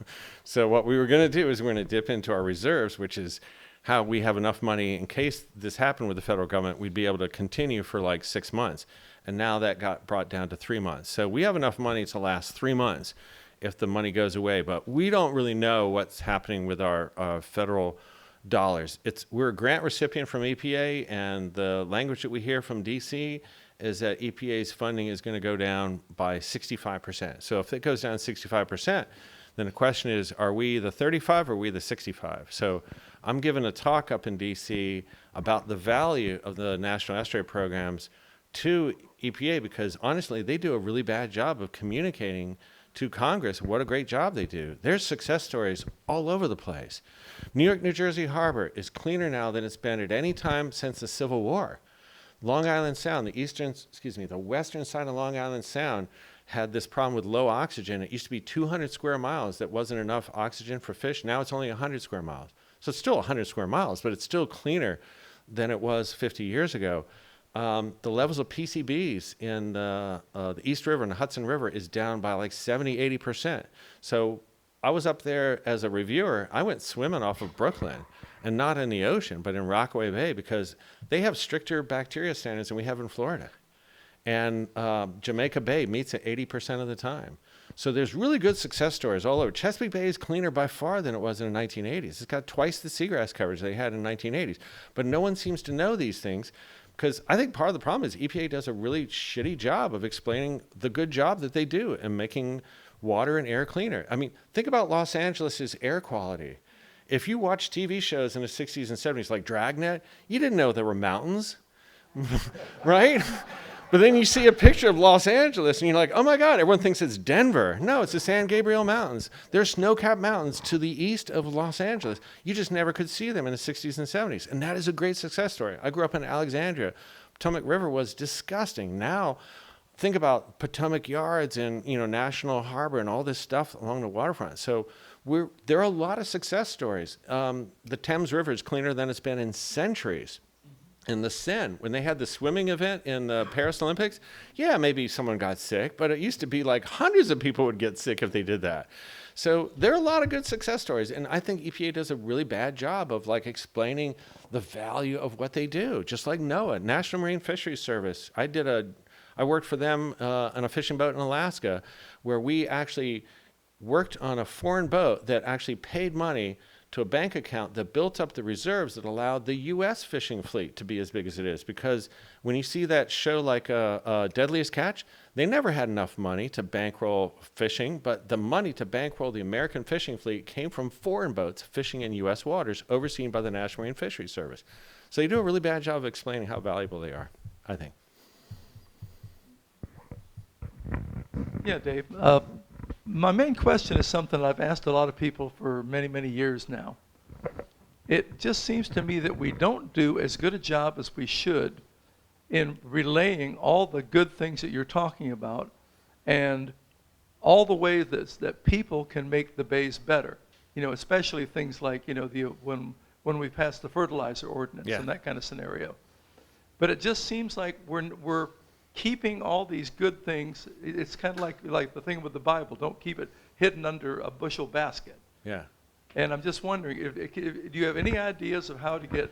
Speaker 2: So what we were going to do is we're going to dip into our reserves, which is how we have enough money in case this happened with the federal government, we'd be able to continue for like 6 months. And now that got brought down to 3 months. So we have enough money to last 3 months if the money goes away, but we don't really know what's happening with our federal dollars. We're a grant recipient from EPA, and the language that we hear from DC is that EPA's funding is going to go down by 65%. So if it goes down 65%, then the question is, are we the 35 or are we the 65? So I'm giving a talk up in DC about the value of the National Estuary Programs to EPA, because honestly, they do a really bad job of communicating to Congress what a great job they do. There's success stories all over the place. New York, New Jersey harbor is cleaner now than it's been at any time since the Civil War. Long Island Sound, the western side of Long Island Sound had this problem with low oxygen. It used to be 200 square miles that wasn't enough oxygen for fish. Now it's only 100 square miles. So it's still 100 square miles, but it's still cleaner than it was 50 years ago. The levels of PCBs in the East River and the Hudson River is down by like 70, 80%. So I was up there as a reviewer. I went swimming off of Brooklyn, and not in the ocean, but in Rockaway Bay, because they have stricter bacteria standards than we have in Florida. And Jamaica Bay meets at 80% of the time. So there's really good success stories all over. Chesapeake Bay is cleaner by far than it was in the 1980s. It's got twice the seagrass coverage they had in the 1980s. But no one seems to know these things, because I think part of the problem is EPA does a really shitty job of explaining the good job that they do in making water and air cleaner. I mean, think about Los Angeles' air quality. If you watch TV shows in the 60s and 70s like Dragnet, you didn't know there were mountains, right? But then you see a picture of Los Angeles and you're like, oh my God, everyone thinks it's Denver. No, it's the San Gabriel Mountains. There's snow-capped mountains to the east of Los Angeles. You just never could see them in the 60s and 70s. And that is a great success story. I grew up in Alexandria. Potomac River was disgusting. Now, think about Potomac Yards and National Harbor and all this stuff along the waterfront. So there are a lot of success stories. The Thames River is cleaner than it's been in centuries. In the Seine, when they had the swimming event in the Paris Olympics, yeah, maybe someone got sick, but it used to be like hundreds of people would get sick if they did that. So there are a lot of good success stories, and I think EPA does a really bad job of like explaining the value of what they do, just like NOAA, National Marine Fisheries Service. I worked for them on a fishing boat in Alaska, where we actually worked on a foreign boat that actually paid money to a bank account that built up the reserves that allowed the U.S. fishing fleet to be as big as it is. Because when you see that show like Deadliest Catch, they never had enough money to bankroll fishing, but the money to bankroll the American fishing fleet came from foreign boats fishing in U.S. waters overseen by the National Marine Fisheries Service. So they do a really bad job of explaining how valuable they are, I think.
Speaker 6: Yeah, Dave. My main question is something I've asked a lot of people for many, many years now. It just seems to me that we don't do as good a job as we should in relaying all the good things that you're talking about and all the ways that people can make the bays better. You know, especially things like, you know, when we passed the fertilizer ordinance and that kind of scenario. But it just seems like we're keeping all these good things. It's kind of like the thing with the Bible. Don't keep it hidden under a bushel basket.
Speaker 2: Yeah.
Speaker 6: And I'm just wondering, do you have any ideas of how to get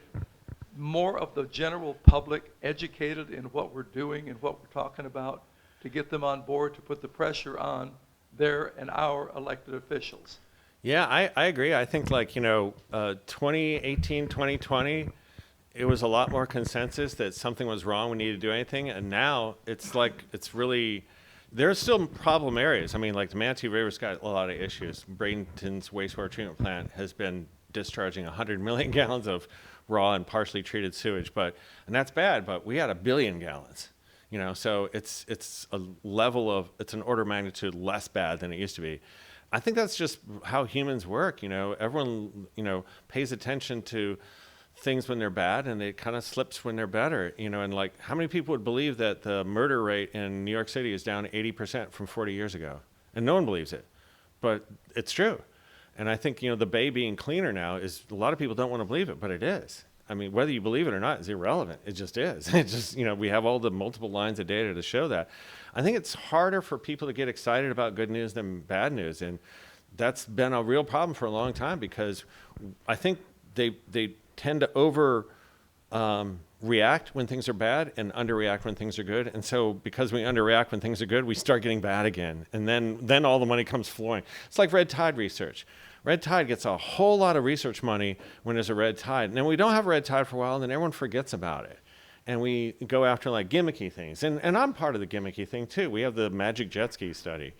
Speaker 6: more of the general public educated in what we're doing and what we're talking about, to get them on board, to put the pressure on their and our elected officials?
Speaker 2: Yeah, I agree. I think 2018, 2020, it was a lot more consensus that something was wrong, we needed to do anything. And now it's really, there's still problem areas. I mean, like the Manatee River's got a lot of issues. Bradenton's wastewater treatment plant has been discharging 100 million gallons of raw and partially treated sewage, and that's bad, but we had 1 billion gallons. You know, so it's a level of, it's an order of magnitude less bad than it used to be. I think that's just how humans work. You know, everyone, you know, pays attention to things when they're bad and it kind of slips when they're better, you know, and like how many people would believe that the murder rate in New York City is down 80% from 40 years ago? And no one believes it, but it's true. And I think, you know, the bay being cleaner now is, a lot of people don't want to believe it, but it is. I mean, whether you believe it or not is irrelevant. It just is. It just, you know, we have all the multiple lines of data to show that. I think it's harder for people to get excited about good news than bad news. And that's been a real problem for a long time, because I think they tend to react when things are bad and underreact when things are good. And so because we underreact when things are good, we start getting bad again. And then all the money comes flowing. It's like red tide research. Red tide gets a whole lot of research money when there's a red tide. And then we don't have a red tide for a while, and then everyone forgets about it. And we go after like gimmicky things. And I'm part of the gimmicky thing too. We have the magic jet ski study.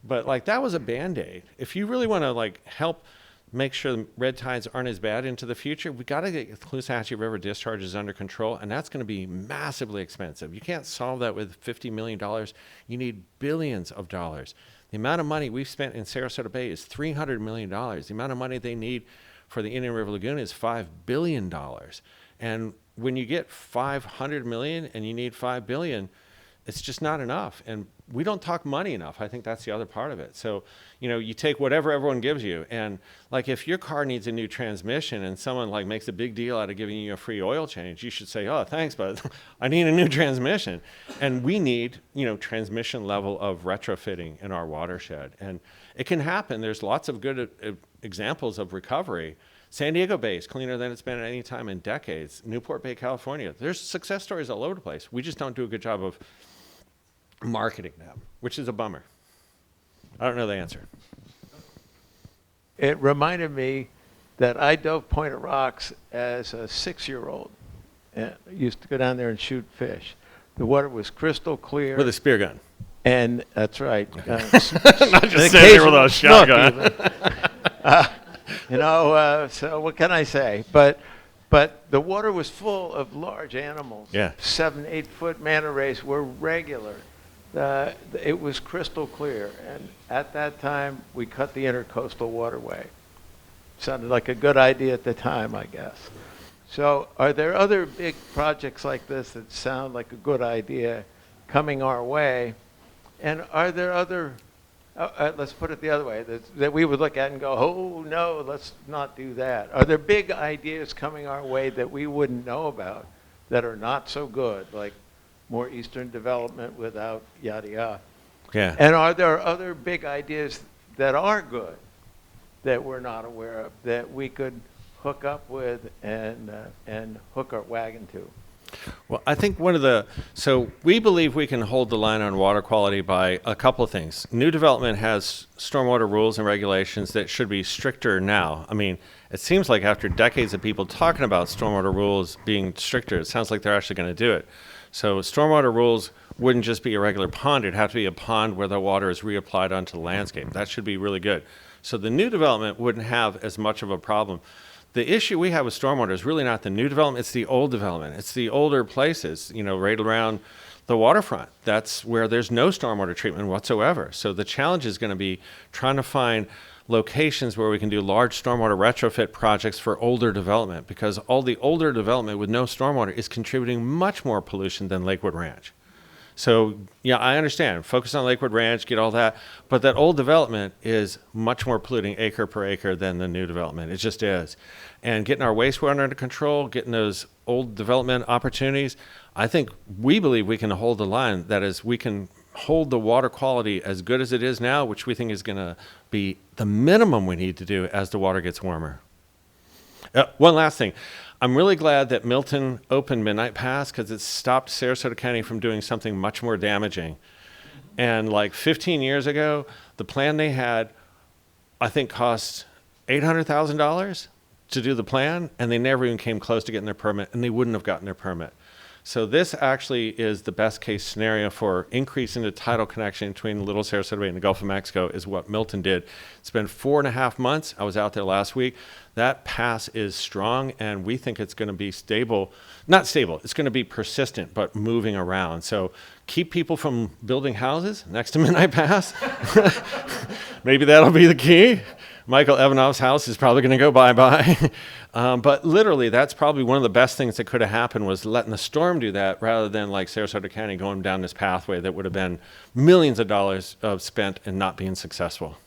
Speaker 2: But like that was a Band-Aid. If you really want to like help make sure the red tides aren't as bad into the future, we got to get Caloosahatchee River discharges under control, and that's going to be massively expensive. You can't solve that with $50 million. You need billions of dollars. The amount of money we've spent in Sarasota Bay is $300 million. The amount of money they need for the Indian River Lagoon is $5 billion. And when you get $500 million and you need $5 billion, it's just not enough. And we don't talk money enough. I think that's the other part of it. So, you know, you take whatever everyone gives you. And like if your car needs a new transmission and someone like makes a big deal out of giving you a free oil change, you should say, oh, thanks, but I need a new transmission. And we need, you know, transmission level of retrofitting in our watershed. And it can happen. There's lots of good examples of recovery. San Diego Bay is cleaner than it's been at any time in decades. Newport Bay, California. There's success stories all over the place. We just don't do a good job of marketing them, which is a bummer. I don't know the answer.
Speaker 7: It reminded me that I dove Point of Rocks as a 6-year-old. And I used to go down there and shoot fish. The water was crystal clear.
Speaker 2: With a spear gun.
Speaker 7: And that's right.
Speaker 2: Not just sitting there with a shotgun.
Speaker 7: You know, so what can I say? But the water was full of large animals.
Speaker 2: Yeah.
Speaker 7: 7-8 foot manta rays were regular. It was crystal clear. And at that time, we cut the intercoastal waterway. Sounded like a good idea at the time, I guess. So are there other big projects like this that sound like a good idea coming our way? And are there other, let's put it the other way, that we would look at and go, oh, no, let's not do that. Are there big ideas coming our way that we wouldn't know about that are not so good, like more Eastern development without yada yada?
Speaker 2: Yeah.
Speaker 7: And are there other big ideas that are good that we're not aware of that we could hook up with and hook our wagon to?
Speaker 2: Well, I think so we believe we can hold the line on water quality by a couple of things. New development has stormwater rules and regulations that should be stricter now. I mean, it seems like after decades of people talking about stormwater rules being stricter, it sounds like they're actually going to do it. So stormwater rules wouldn't just be a regular pond. It'd have to be a pond where the water is reapplied onto the landscape. That should be really good. So the new development wouldn't have as much of a problem. The issue we have with stormwater is really not the new development, it's the old development. It's the older places, you know, right around the waterfront. That's where there's no stormwater treatment whatsoever. So the challenge is going to be trying to find locations where we can do large stormwater retrofit projects for older development, because all the older development with no stormwater is contributing much more pollution than Lakewood Ranch. So, yeah, I understand. Focus on Lakewood Ranch, get all that. But that old development is much more polluting acre per acre than the new development. It just is. And getting our wastewater under control, getting those old development opportunities, we believe we can hold the line. That is, we can hold the water quality as good as it is now, which we think is going to be the minimum we need to do as the water gets warmer. One last thing. I'm really glad that Milton opened Midnight Pass, because it stopped Sarasota County from doing something much more damaging. And like 15 years ago, the plan they had, I think, cost $800,000 to do the plan, and they never even came close to getting their permit, and they wouldn't have gotten their permit. So this actually is the best case scenario for increasing the tidal connection between Little Sarasota Bay and the Gulf of Mexico, is what Milton did. It's been 4.5 months. I was out there last week. That pass is strong, and we think it's going to be stable. Not stable, it's going to be persistent, but moving around. So keep people from building houses next to Midnight Pass. Maybe that'll be the key. Michael Evanoff's house is probably going to go bye-bye. But literally, that's probably one of the best things that could have happened, was letting the storm do that, rather than like Sarasota County going down this pathway that would have been millions of dollars spent and not being successful.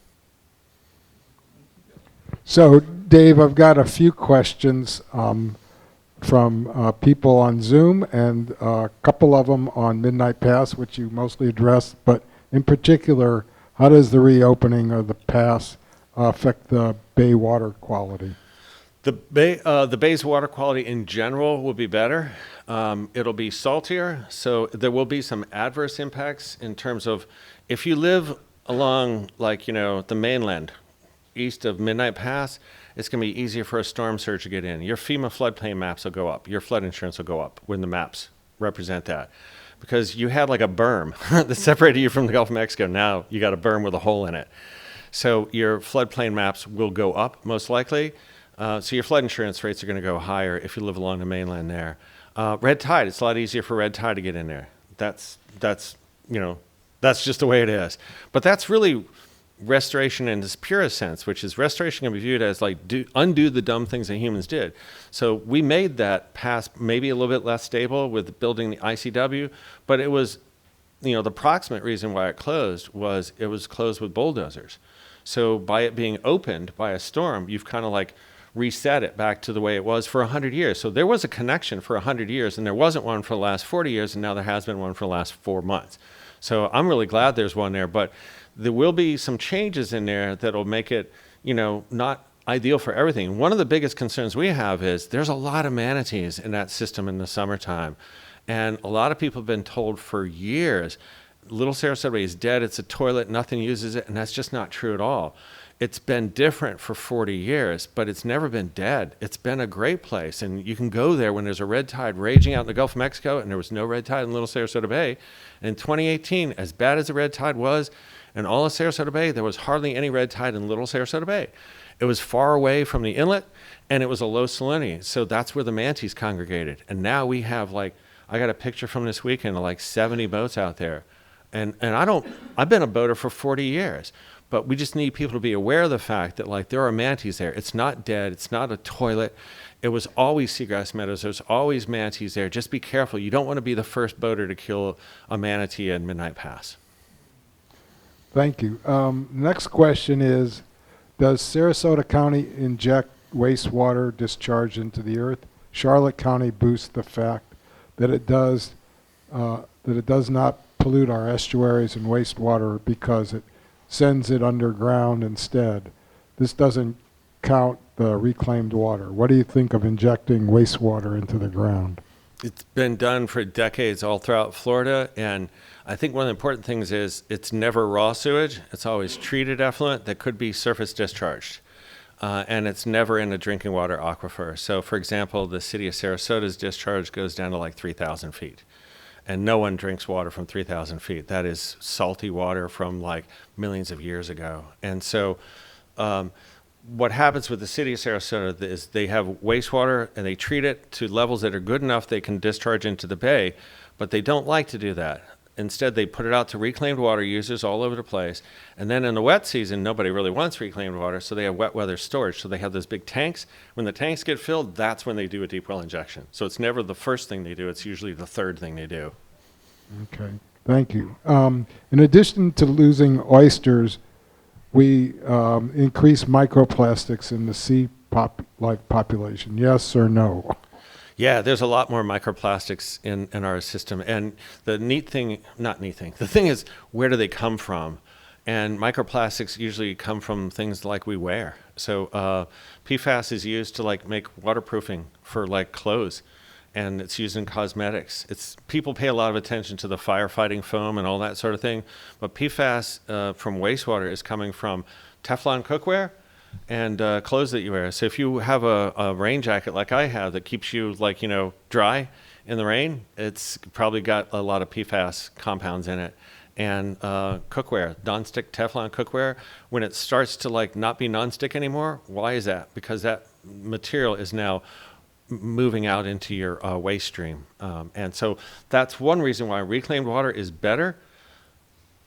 Speaker 8: So, Dave, I've got a few questions from people on Zoom, and a couple of them on Midnight Pass, which you mostly addressed. But in particular, how does the reopening of the pass affect the bay water quality?
Speaker 2: The bay's water quality in general will be better. It'll be saltier, so there will be some adverse impacts in terms of, if you live along, like, the mainland east of Midnight Pass, it's going to be easier for a storm surge to get in. Your FEMA floodplain maps will go up. Your flood insurance will go up when the maps represent that. Because you had like a berm that separated you from the Gulf of Mexico. Now you got a berm with a hole in it. So your floodplain maps will go up, most likely. So your flood insurance rates are going to go higher if you live along the mainland there. Red tide, it's a lot easier for red tide to get in there. That's just the way it is. But that's really restoration in its purest sense, which is restoration can be viewed as like undo the dumb things that humans did. So we made that pass maybe a little bit less stable with building the ICW, but it was, the proximate reason why it was closed with bulldozers. So by it being opened by a storm, you've kind of like reset it back to the way it was for 100 years. So there was a connection for 100 years, and there wasn't one for the last 40 years, and now there has been one for the last 4 months. So I'm really glad there's one there, but there will be some changes in there that'll make it, not ideal for everything. One of the biggest concerns we have is there's a lot of manatees in that system in the summertime. And a lot of people have been told for years, Little Sarasota Bay is dead, it's a toilet, nothing uses it, and that's just not true at all. It's been different for 40 years, but it's never been dead. It's been a great place, and you can go there when there's a red tide raging out in the Gulf of Mexico, and there was no red tide in Little Sarasota Bay. And in 2018, as bad as the red tide was, in all of Sarasota Bay, there was hardly any red tide in Little Sarasota Bay. It was far away from the inlet, and it was a low salinity, so that's where the manatees congregated. And now we have I got a picture from this weekend of 70 boats out there. And I've been a boater for 40 years, but we just need people to be aware of the fact that there are manatees there. It's not dead. It's not a toilet. It was always seagrass meadows. There's always manatees there. Just be careful. You don't want to be the first boater to kill a manatee in Midnight Pass.
Speaker 8: Thank you. Next question is, does Sarasota County inject wastewater discharge into the earth? Charlotte County boosts the fact that it does not pollute our estuaries and wastewater because it sends it underground instead. This doesn't count the reclaimed water. What do you think of injecting wastewater into the ground?
Speaker 2: It's been done for decades all throughout Florida, and I think one of the important things is it's never raw sewage. It's always treated effluent that could be surface discharged, and it's never in a drinking water aquifer. So, for example, the city of Sarasota's discharge goes down to 3,000 feet, and no one drinks water from 3,000 feet. That is salty water from millions of years ago. And so what happens with the city of Sarasota is they have wastewater and they treat it to levels that are good enough they can discharge into the bay, But they don't like to do that. Instead, they put it out to reclaimed water users all over the place. And then in the wet season, nobody really wants reclaimed water, so they have wet weather storage. So they have those big tanks. When the tanks get filled, that's when they do a deep well injection. So it's never the first thing they do. It's usually the third thing they do.
Speaker 8: Okay, thank you. In addition to losing oysters, we increase microplastics in the sea population. Yes or no?
Speaker 2: Yeah, there's a lot more microplastics in our system. And the the thing is, where do they come from? And microplastics usually come from things like we wear. So PFAS is used to like make waterproofing for like clothes, and it's used in cosmetics. People pay a lot of attention to the firefighting foam and all that sort of thing, but PFAS from wastewater is coming from Teflon cookware and clothes that you wear. So if you have a rain jacket like I have that keeps you like, dry in the rain, it's probably got a lot of PFAS compounds in it. And cookware, nonstick Teflon cookware, when it starts to like not be nonstick anymore, why is that? Because that material is now moving out into your waste stream. And so that's one reason why reclaimed water is better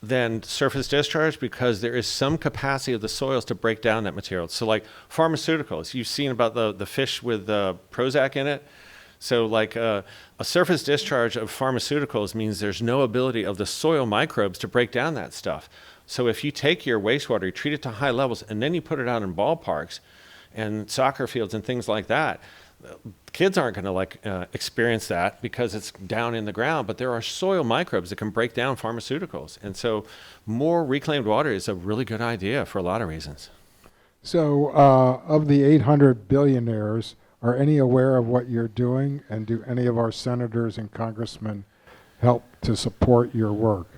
Speaker 2: than surface discharge, because there is some capacity of the soils to break down that material. So like pharmaceuticals, you've seen about the fish with Prozac in it. So like a surface discharge of pharmaceuticals means there's no ability of the soil microbes to break down that stuff. So if you take your wastewater, you treat it to high levels, and then you put it out in ballparks and soccer fields and things like that, kids aren't going to experience that because it's down in the ground, but there are soil microbes that can break down pharmaceuticals. And so more reclaimed water is a really good idea for a lot of reasons.
Speaker 8: So of the 800 billionaires, are any aware of what you're doing? And do any of our senators and congressmen help to support your work?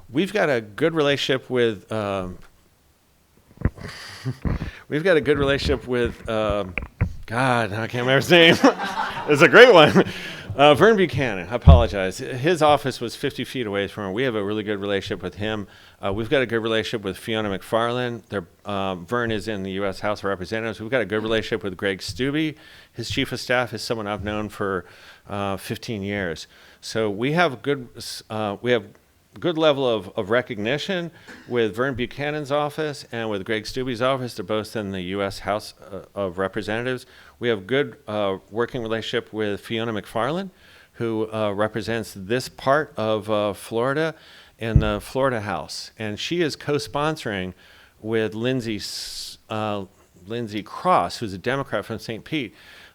Speaker 2: We've got a good relationship with God, I can't remember his name. It's a great one. Vern Buchanan, I apologize. His office was 50 feet away from him. We have a really good relationship with him. We've got a good relationship with Fiona McFarland. Vern is in the U.S. House of Representatives. We've got a good relationship with Greg Stubbe. His chief of staff is someone I've known for 15 years. So we have good level of recognition with Vern Buchanan's office and with Greg Stubbe's office. They're both in the U.S. House of Representatives. We have good working relationship with Fiona McFarland, who represents this part of Florida in the Florida House. And she is co-sponsoring with Lindsey Cross, who's a Democrat from St. Pete,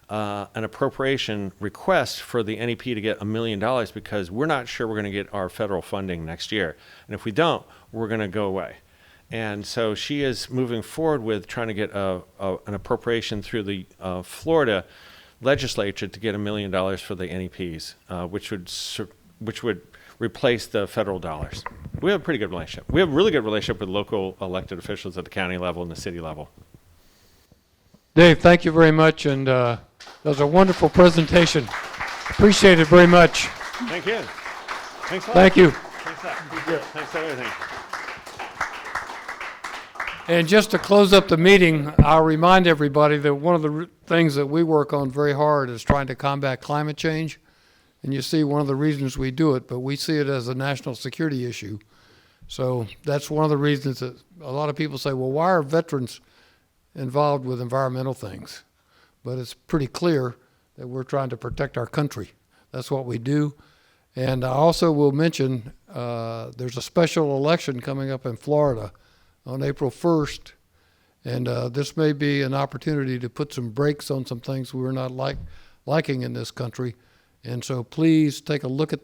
Speaker 2: an appropriation request for the NEP to get $1 million, because we're not sure we're going to get our federal funding next year. And if we don't, we're going to go away. And so she is moving forward with trying to get an appropriation through the Florida legislature to get $1 million for the NEPs, which would replace the federal dollars. We have a pretty good relationship. We have a really good relationship with local elected officials at the county level and the city level.
Speaker 1: Dave, thank you very much, and that was a wonderful presentation. Appreciate it very much.
Speaker 2: Thank you. Thanks a lot.
Speaker 1: Thank you.
Speaker 2: Thanks a lot. Thanks for everything.
Speaker 1: And just to close up the meeting, I'll remind everybody that one of the things that we work on very hard is trying to combat climate change. And you see one of the reasons we do it, but we see it as a national security issue. So that's one of the reasons that a lot of people say, well, why are veterans involved with environmental things? But it's pretty clear that we're trying to protect our country. That's what we do. And I also will mention there's a special election coming up in Florida on April 1st, and this may be an opportunity to put some brakes on some things we're not liking in this country. And so please take a look at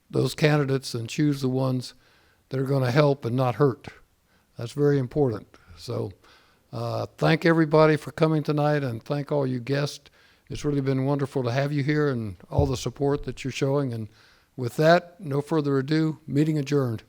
Speaker 1: those candidates, and choose the ones that are going to help and not hurt. That's very important. So thank everybody for coming tonight, and thank all you guests. It's really been wonderful to have you here and all the support that you're showing. And with that, no further ado, meeting adjourned.